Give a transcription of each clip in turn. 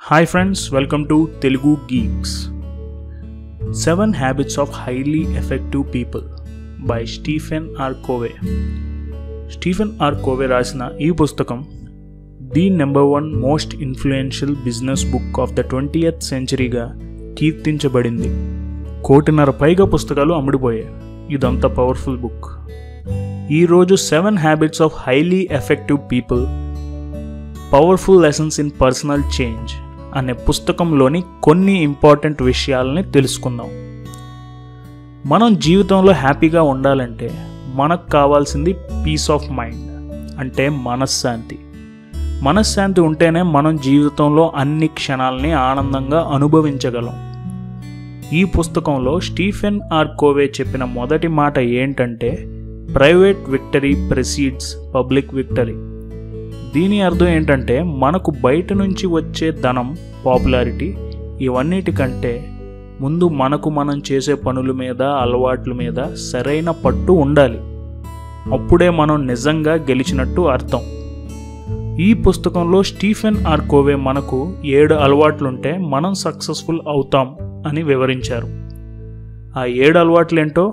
Hi friends, welcome to Telugu Geeks. 7 Habits of Highly Effective People by Stephen R. Covey. Stephen R Covey రాసిన ఈ పుస్తకం the number 1 most influential business book of the 20th సెంచరీగా కీర్తించబడింది. 1.5 కోటి పుస్తకాలు అమ్ముడుపోయాయి. ఇదంతా పవర్ఫుల్ బుక్. ఈరోజు 7 habits of highly effective people powerful lessons in personal change అనే పుస్తకంలోని కొన్ని ఇంపార్టెంట్ విషయాలని తెలుసుకుందాం. మనం జీవితంలో హ్యాపీగా ఉండాలంటే మనకు కావాల్సింది పీస్ ఆఫ్ మైండ్, అంటే మనశ్శాంతి. మనశ్శాంతి ఉంటేనే మనం జీవితంలో అన్ని క్షణాలని ఆనందంగా అనుభవించగలం. ఈ పుస్తకంలో స్టీఫెన్ ఆర్ కోవే చెప్పిన మొదటి మాట ఏంటంటే, ప్రైవేట్ విక్టరీ ప్రెసీడ్స్ పబ్లిక్ విక్టరీ. దీని అర్థం ఏంటంటే, మనకు బయట నుంచి వచ్చే ధనం, పాపులారిటీ ఇవన్నిటికంటే ముందు మనకు మనం చేసే పనుల మీద, అలవాట్ల మీద సరైన పట్టు ఉండాలి. అప్పుడే మనం నిజంగా గెలిచినట్టు అర్థం. ఈ పుస్తకంలో స్టీఫెన్ ఆర్ కోవే మనకు 7 అలవాట్లుంటే మనం సక్సెస్ఫుల్ అవుతాం అని వివరించారు. ఆ 7 అలవాట్లేంటో,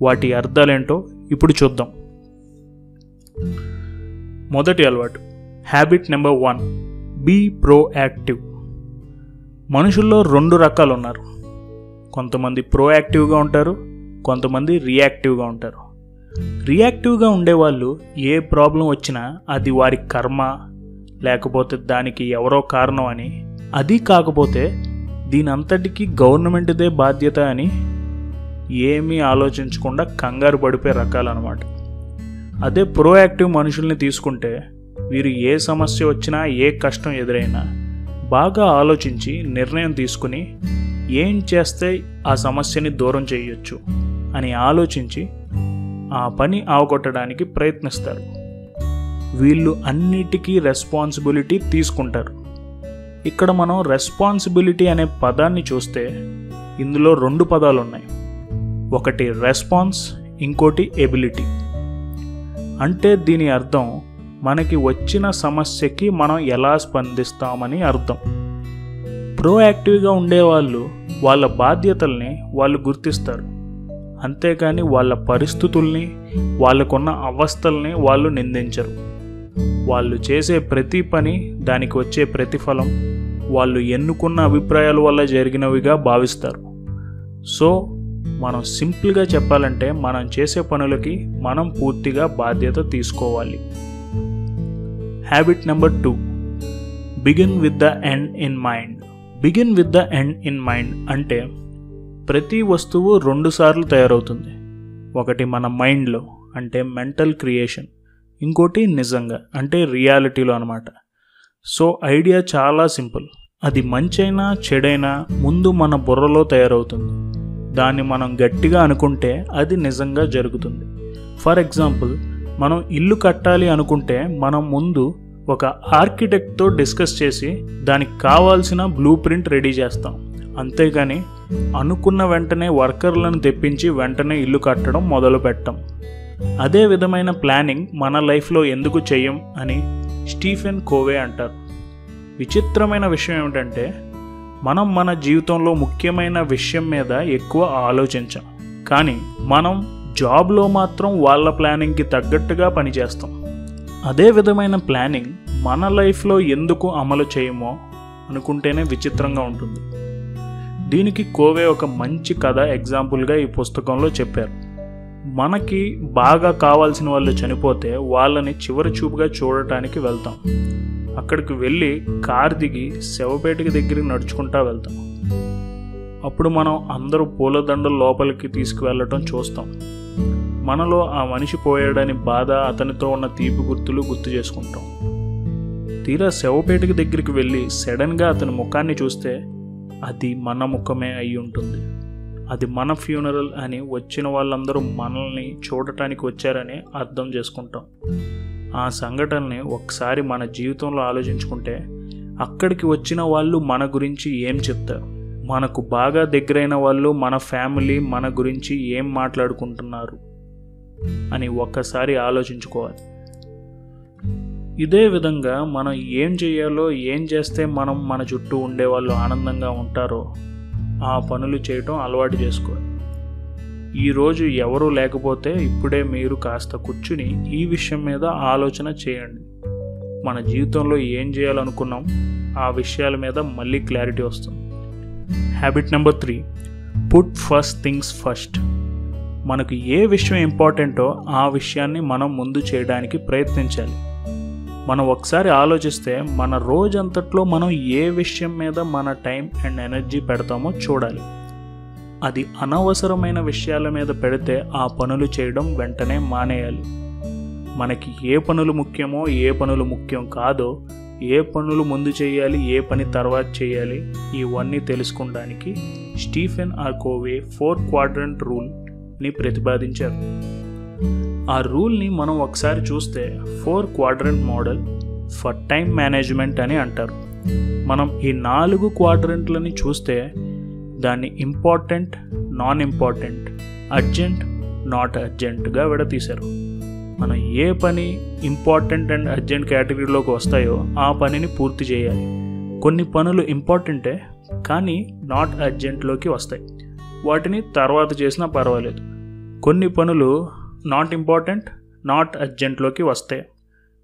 వాటి అర్థాలేంటో ఇప్పుడు చూద్దాం. మొదటి అలవాటు, హ్యాబిట్ నెంబర్ 1, బీ ప్రోయాక్టివ్. మనుషుల్లో 2 రకాలు ఉన్నారు. కొంతమంది ప్రోయాక్టివ్గా ఉంటారు, కొంతమంది రియాక్టివ్గా ఉంటారు. రియాక్టివ్గా ఉండేవాళ్ళు ఏ ప్రాబ్లం వచ్చినా అది వారి కర్మ, లేకపోతే దానికి ఎవరో కారణం అని, అది కాకపోతే దీని అంతటికీ గవర్నమెంట్దే బాధ్యత అని ఏమీ ఆలోచించకుండా కంగారు పడిపోయే రకాలన్నమాట. అదే ప్రోయాక్టివ్ మనుషుల్ని తీసుకుంటే, వీరు ఏ సమస్య వచ్చినా, ఏ కష్టం ఎదురైనా బాగా ఆలోచించి నిర్ణయం తీసుకుని ఏం చేస్తే ఆ సమస్యని దూరం చేయొచ్చు అని ఆలోచించి ఆ పని అవగొట్టడానికి ప్రయత్నిస్తారు. వీళ్ళు అన్నిటికీ రెస్పాన్సిబిలిటీ తీసుకుంటారు. ఇక్కడ మనం రెస్పాన్సిబిలిటీ అనే పదాన్ని చూస్తే ఇందులో 2 పదాలు ఉన్నాయి. ఒకటి రెస్పాన్స్, ఇంకోటి ఎబిలిటీ. అంటే దీని అర్థం మనకి వచ్చిన సమస్యకి మనం ఎలా స్పందిస్తామని అర్థం. ప్రోయాక్టివ్గా ఉండేవాళ్ళు వాళ్ళ బాధ్యతల్ని వాళ్ళు గుర్తిస్తారు, అంతేకాని వాళ్ళ పరిస్థితుల్ని, వాళ్ళకున్న అవస్థల్ని వాళ్ళు నిందించరు. వాళ్ళు చేసే ప్రతి పని, దానికి వచ్చే ప్రతిఫలం వాళ్ళు ఎన్నుకున్న అభిప్రాయాల వల్ల జరిగినవిగా భావిస్తారు. సో మనం సింపుల్గా చెప్పాలంటే, మనం చేసే పనులకి మనం పూర్తిగా బాధ్యత తీసుకోవాలి. Habit number 2, begin with the end in mind. Begin with the end in mind అంటే, ప్రతి వస్తువు 2 సార్లు తయారవుతుంది. ఒకటి మన మైండ్లో, అంటే మెంటల్ క్రియేషన్. ఇంకోటి నిజంగా, అంటే రియాలిటీలో అనమాట. సో ఐడియా చాలా సింపుల్. అది మంచైనా చెడైనా ముందు మన బుర్రలో తయారవుతుంది. దాన్ని మనం గట్టిగా అనుకుంటే అది నిజంగా జరుగుతుంది. ఫర్ ఎగ్జాంపుల్, మనం ఇల్లు కట్టాలి అనుకుంటే మనం ముందు ఒక ఆర్కిటెక్ట్తో డిస్కస్ చేసి దానికి కావాల్సిన బ్లూ ప్రింట్ రెడీ చేస్తాం. అంతేగాని అనుకున్న వెంటనే వర్కర్లను తెప్పించి వెంటనే ఇల్లు కట్టడం మొదలు పెట్టం. అదే విధమైన ప్లానింగ్ మన లైఫ్లో ఎందుకు చెయ్యం అని స్టీఫెన్ కోవే అంటారు. విచిత్రమైన విషయం ఏమిటంటే, మనం మన జీవితంలో ముఖ్యమైన విషయం మీద ఎక్కువ ఆలోచించాం, కానీ మనం జాబ్లో మాత్రం వాళ్ళ ప్లానింగ్కి తగ్గట్టుగా పనిచేస్తాం. అదే విధమైన ప్లానింగ్ మన లైఫ్లో ఎందుకు అమలు చేయమో అనుకుంటేనే విచిత్రంగా ఉంటుంది. దీనికి కోవే ఒక మంచి కథ ఎగ్జాంపుల్గా ఈ పుస్తకంలో చెప్పారు. మనకి బాగా కావాల్సిన వాళ్ళు చనిపోతే వాళ్ళని చివరి చూపుగా చూడటానికి వెళ్తాం. అక్కడికి వెళ్ళి కార్ దిగి శవపేటికి దగ్గరికి నడుచుకుంటా వెళ్తాం. అప్పుడు మనం అందరూ పూలదండలు లోపలికి తీసుకువెళ్ళటం చూస్తాం. మనలో ఆ మనిషి పోయాడని బాధ, అతనితో ఉన్న తీపి గుర్తులు గుర్తు చేసుకుంటాం. తీరా శవపేటికి దగ్గరికి వెళ్ళి సడన్గా అతని ముఖాన్ని చూస్తే అది మన ముఖమే అయి ఉంటుంది. అది మన ఫ్యూనరల్ అని వచ్చిన వాళ్ళందరూ మనల్ని చూడటానికి వచ్చారని అర్థం చేసుకుంటాం. ఆ సంఘటనని ఒకసారి మన జీవితంలో ఆలోచించుకుంటే, అక్కడికి వచ్చిన వాళ్ళు మన గురించి ఏం చెప్తారు, మనకు బాగా దగ్గరైన వాళ్ళు, మన ఫ్యామిలీ మన గురించి ఏం మాట్లాడుకుంటున్నారు అని ఒక్కసారి ఆలోచించుకోవాలి. ఇదే విధంగా మనం ఏం చేయాలో, ఏం చేస్తే మనం మన చుట్టూ ఉండేవాళ్ళు ఆనందంగా ఉంటారో ఆ పనులు చేయటం అలవాటు చేసుకోవాలి. ఈరోజు ఎవరూ లేకపోతే ఇప్పుడే మీరు కాస్త కూర్చుని ఈ విషయం మీద ఆలోచన చేయండి. మన జీవితంలో ఏం చేయాలనుకున్నాం ఆ విషయాల మీద మళ్ళీ క్లారిటీ వస్తుంది. Habit number 3, put first things first. మనకు ఏ విషయం ఇంపార్టెంటో ఆ విషయాన్ని మనం ముందు చేయడానికి ప్రయత్నించాలి. మనం ఒకసారి ఆలోచిస్తే మన రోజంతట్లో మనం ఏ విషయం మీద మన టైం అండ్ ఎనర్జీ పెడతామో చూడాలి. అది అనవసరమైన విషయాల మీద పెడితే ఆ పనులు చేయడం వెంటనే మానేయాలి. మనకి ఏ పనులు ముఖ్యమో, ఏ పనులు ముఖ్యం కాదో, ఏ పనులు ముందు చేయాలి, ఏ పని తర్వాత చేయాలి, ఇవన్నీ తెలుసుకోవడానికి స్టీఫెన్ ఆర్ కోవే 4 క్వాడ్రంట్ రూల్ని ప్రతిపాదించారు. ఆ రూల్ని మనం ఒకసారి చూస్తే 4 quadrant model for time management అని అంటారు. మనం ఈ 4 క్వాడ్రంట్లని చూస్తే దాన్ని important, non important, urgent, not అర్జెంట్గా విడతీశారు. మనం ఏ పని ఇంపార్టెంట్ అండ్ అర్జెంట్ కేటగిరీలోకి వస్తాయో ఆ పనిని పూర్తి చేయాలి. కొన్ని పనులు ఇంపార్టెంటే కానీ నాట్ అర్జెంట్లోకి వస్తాయి, వాటిని తర్వాత చేసినా పర్వాలేదు. కొన్ని పనులు నాట్ ఇంపార్టెంట్, నాట్ అర్జెంట్లోకి వస్తాయి,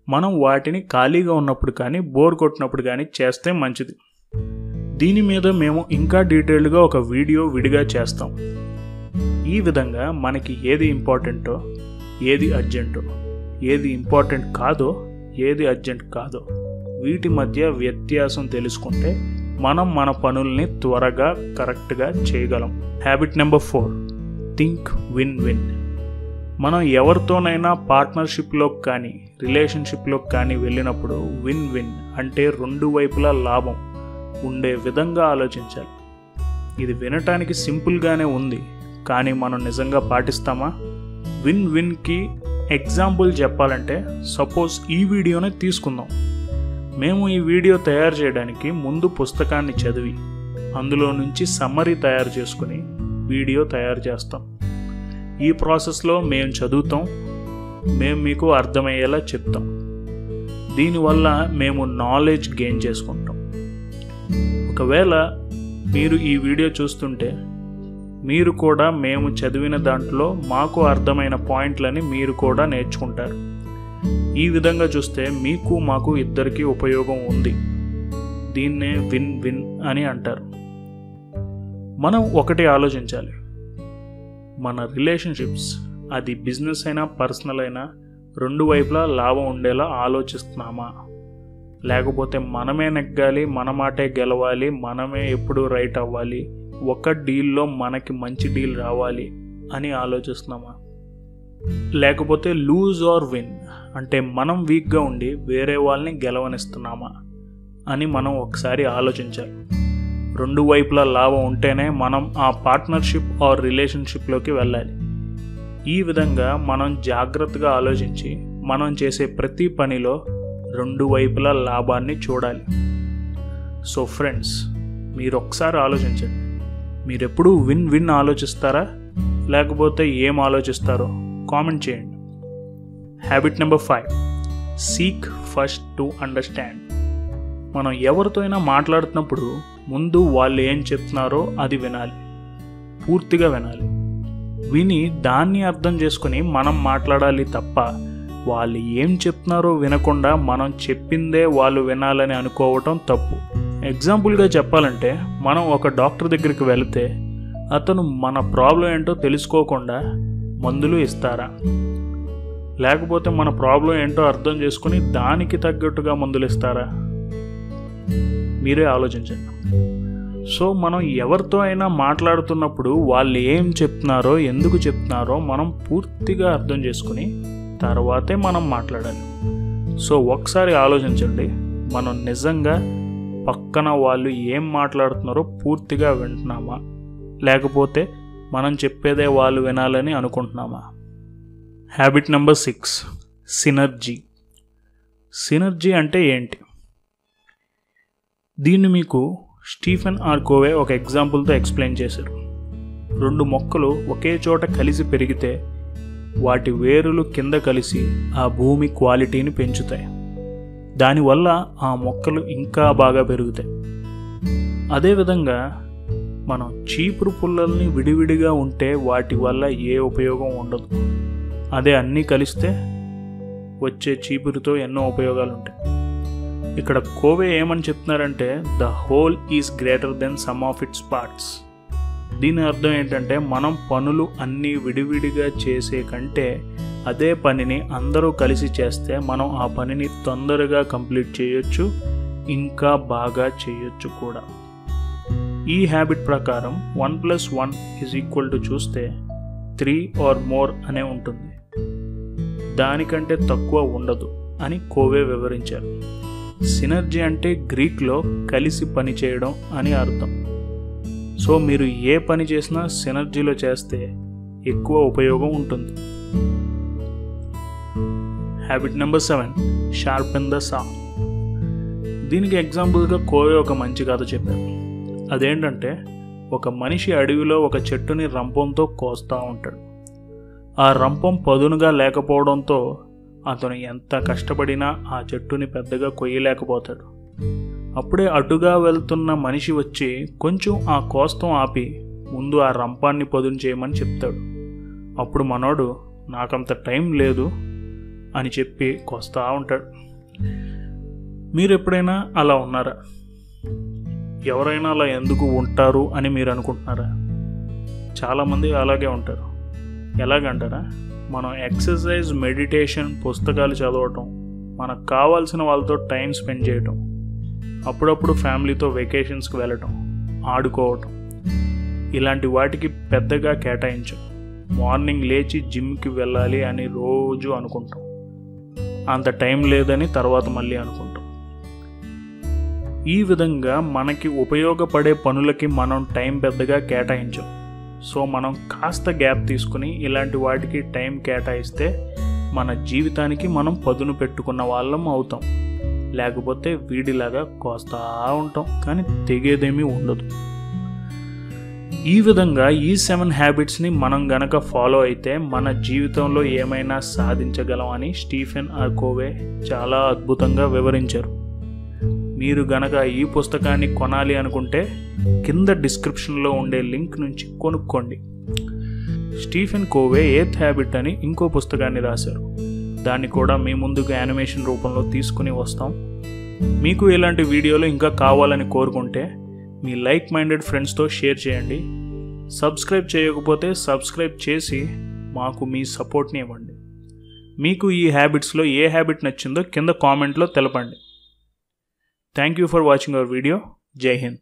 మనం వాటిని ఖాళీగా ఉన్నప్పుడు కానీ బోర్ కొట్టినప్పుడు కానీ చేస్తే మంచిది. దీని మీద మేము ఇంకా డీటెయిల్డ్గా ఒక వీడియో విడిగా చేస్తాం. ఈ విధంగా మనకి ఏది ఇంపార్టెంటో, ఏది అర్జెంటో, ఏది ఇంపార్టెంట్ కాదో, ఏది అర్జెంట్ కాదో వీటి మధ్య వ్యత్యాసం తెలుసుకుంటే మనం మన పనుల్ని త్వరగా కరెక్ట్గా చేయగలం. Habit number 4, think win win. మనం ఎవరితోనైనా పార్ట్నర్షిప్లోకి కానీ రిలేషన్షిప్లోకి కానీ వెళ్ళినప్పుడు విన్ విన్ అంటే 2 వైపులా లాభం ఉండే విధంగా ఆలోచించాలి. ఇది వినటానికి సింపుల్గానే ఉంది, కానీ మనం నిజంగా పాటిస్తామా? విన్ విన్కి ఎగ్జాంపుల్ చెప్పాలంటే సపోజ్ ఈ వీడియోనే తీసుకుందాం. మేము ఈ వీడియో తయారు చేయడానికి ముందు పుస్తకాన్ని చదివి అందులో నుంచి సమ్మరీ తయారు చేసుకుని వీడియో తయారు చేస్తాం. ఈ ప్రాసెస్లో మేము చదువుతాం, మేము మీకు అర్థమయ్యేలా చెప్తాం. దీనివల్ల మేము నాలెడ్జ్ గెయిన్ చేసుకుంటాం. ఒకవేళ మీరు ఈ వీడియో చూస్తుంటే మీరు కూడా మేము చదివిన దాంట్లో మాకు అర్థమైన పాయింట్లని మీరు కూడా నేర్చుకుంటారు. ఈ విధంగా చూస్తే మీకు మాకు ఇద్దరికీ ఉపయోగం ఉంది. దీన్నే విన్ విన్ అని అంటారు. మనం ఒకటి ఆలోచించాలి, మన రిలేషన్షిప్స్ అది బిజినెస్ అయినా పర్సనల్ అయినా 2 వైపులా లాభం ఉండేలా ఆలోచిస్తున్నామా, లేకపోతే మనమే నెగ్గాలి, మన మాటే గెలవాలి, మనమే ఎప్పుడు రైట్ అవ్వాలి, ఒక డీల్లో మనకి మంచి డీల్ రావాలి అని ఆలోచిస్తున్నామా, లేకపోతే లూజ్ ఆర్ విన్ అంటే మనం వీక్గా ఉండి వేరే వాళ్ళని గెలవనిస్తున్నామా అని మనం ఒకసారి ఆలోచించాలి. 2 వైపులా లాభం ఉంటేనే మనం ఆ పార్ట్నర్షిప్ ఆర్ రిలేషన్షిప్లోకి వెళ్ళాలి. ఈ విధంగా మనం జాగ్రత్తగా ఆలోచించి మనం చేసే ప్రతి పనిలో 2 వైపులా లాభాన్ని చూడాలి. సో ఫ్రెండ్స్, మీరు ఒకసారి ఆలోచించండి, మీరెప్పుడు విన్ విన్ ఆలోచిస్తారా లేకపోతే ఏం ఆలోచిస్తారో కామెంట్ చేయండి. Habit number 5, seek first to understand. మనం ఎవరితో అయినా మాట్లాడుతున్నప్పుడు ముందు వాళ్ళు ఏం చెప్తున్నారో అది వినాలి, పూర్తిగా వినాలి. విని దాన్ని అర్థం చేసుకుని మనం మాట్లాడాలి తప్ప వాళ్ళు ఏం చెప్తున్నారో వినకుండా మనం చెప్పిందే వాళ్ళు వినాలని అనుకోవటం తప్పు. ఎగ్జాంపుల్గా చెప్పాలంటే మనం ఒక డాక్టర్ దగ్గరికి వెళితే అతను మన ప్రాబ్లం ఏంటో తెలుసుకోకుండా మందులు ఇస్తారా, లేకపోతే మన ప్రాబ్లం ఏంటో అర్థం చేసుకుని దానికి తగ్గట్టుగా మందులు ఇస్తారా? మీరే ఆలోచించండి. సో మనం ఎవరితో అయినా మాట్లాడుతున్నప్పుడు వాళ్ళు ఏం చెప్తున్నారో, ఎందుకు చెప్తున్నారో మనం పూర్తిగా అర్థం చేసుకుని తర్వాతే మనం మాట్లాడాలి. సో ఒకసారి ఆలోచించండి, మనం నిజంగా పక్కన వాళ్ళు ఏం మాట్లాడుతున్నారో పూర్తిగా వింటున్నామా, లేకపోతే మనం చెప్పేదే వాళ్ళు వినాలని అనుకుంటున్నామా? Habit number 6, synergy. సినర్జీ అంటే ఏంటి? దీన్ని మీకు స్టీఫెన్ ఆర్ కోవే ఒక ఎగ్జాంపుల్తో ఎక్స్ప్లెయిన్ చేశారు. 2 మొక్కలు ఒకే చోట కలిసి పెరిగితే వాటి వేరులు కింద కలిసి ఆ భూమి క్వాలిటీని పెంచుతాయి. దానివల్ల ఆ మొక్కలు ఇంకా బాగా పెరుగుతాయి. అదేవిధంగా మనం చీపురు పుల్లల్ని విడివిడిగా ఉంటే వాటి వల్ల ఏ ఉపయోగం ఉండదు. అదే అన్నీ కలిస్తే వచ్చే చీపురుతో ఎన్నో ఉపయోగాలు ఉంటాయి. ఇక్కడ కోవే ఏమని చెప్తున్నారంటే the whole is greater than some of it's parts. దీని అర్థం ఏంటంటే మనం పనులు అన్నీ విడివిడిగా చేసే కంటే అదే పనిని అందరూ కలిసి చేస్తే మనం ఆ పనిని తొందరగా కంప్లీట్ చేయొచ్చు, ఇంకా బాగా చేయొచ్చు కూడా. ఈ హ్యాబిట్ ప్రకారం 1+1 చూస్తే 3 or more అనే ఉంటుంది, దానికంటే తక్కువ ఉండదు అని కోవే వివరించారు. సినర్జీ అంటే గ్రీక్లో కలిసి పని చేయడం అని అర్థం. సో మీరు ఏ పని చేసినా సినర్జీలో చేస్తే ఎక్కువ ఉపయోగం ఉంటుంది. హ్యాబిట్ నెంబర్ 7, షార్పెన్ ద సా. దీనికి ఎగ్జాంపుల్గా కోవే ఒక మంచి కథ చెప్పారు. అదేంటంటే ఒక మనిషి అడవిలో ఒక చెట్టుని రంపంతో కోస్తూ ఉంటాడు. ఆ రంపం పదునుగా లేకపోవడంతో అతను ఎంత కష్టపడినా ఆ చెట్టుని పెద్దగా కొయ్యలేకపోతాడు. అప్పుడే అటుగా వెళ్తున్న మనిషి వచ్చి కొంచెం ఆ కోస్తం ఆపి ముందు ఆ రంపాన్ని పదును చేయమని చెప్తాడు. అప్పుడు మనోడు నాకంత టైం లేదు అని చెప్పి కోస్తా ఉంటాడు. మీరు ఎప్పుడైనా అలా ఉన్నారా? ఎవరైనా అలా ఎందుకు ఉంటారు అని మీరు అనుకుంటున్నారా? చాలామంది అలాగే ఉంటారు. ఎలాగంటారా? మనం ఎక్సర్సైజ్, మెడిటేషన్, పుస్తకాలు చదవటం, మనకు కావాల్సిన వాళ్ళతో టైం స్పెండ్ చేయటం, అప్పుడప్పుడు ఫ్యామిలీతో వెకేషన్స్కి వెళ్ళటం, ఆడుకోవటం, ఇలాంటి వాటికి పెద్దగా కేటాయించం. మార్నింగ్ లేచి జిమ్కి వెళ్ళాలి అని రోజు అనుకుంటాం, అంత టైం లేదని తర్వాత మళ్ళీ అనుకుంటాం. ఈ విధంగా మనకి ఉపయోగపడే పనులకి మనం టైం పెద్దగా కేటాయించం. సో మనం కాస్త గ్యాప్ తీసుకుని ఇలాంటి వాటికి టైం కేటాయిస్తే మన జీవితానికి మనం పదును పెట్టుకున్న వాళ్ళం అవుతాం. లేకపోతే వీడిలాగా కోస్తా ఉంటాం కానీ తెగేదేమీ ఉండదు. ఈ విధంగా ఈ 7 హ్యాబిట్స్ని మనం గనక ఫాలో అయితే మన జీవితంలో ఏమైనా సాధించగలం అని స్టీఫెన్ ఆర్ కోవే చాలా అద్భుతంగా వివరించారు. మీరు గనక ఈ పుస్తకాన్ని కొనాలి అనుకుంటే కింద డిస్క్రిప్షన్లో ఉండే లింక్ నుంచి కొనుక్కోండి. స్టీఫెన్ కోవే 8th హ్యాబిట్ అని ఇంకో పుస్తకాన్ని రాశారు. దాన్ని కూడా మీ ముందుకు యానిమేషన్ రూపంలో తీసుకుని వస్తాం. మీకు ఇలాంటి వీడియోలు ఇంకా కావాలని కోరుకుంటే మీ లైక్ మైండెడ్ ఫ్రెండ్స్తో షేర్ చేయండి. సబ్స్క్రైబ్ చేయకపోతే సబ్స్క్రైబ్ చేసి మాకు మీ సపోర్ట్ని ఇవ్వండి. మీకు ఈ హ్యాబిట్స్లో ఏ హ్యాబిట్ నచ్చిందో కింద కామెంట్లో తెలపండి. Thank you for watching our video. జై హింద్.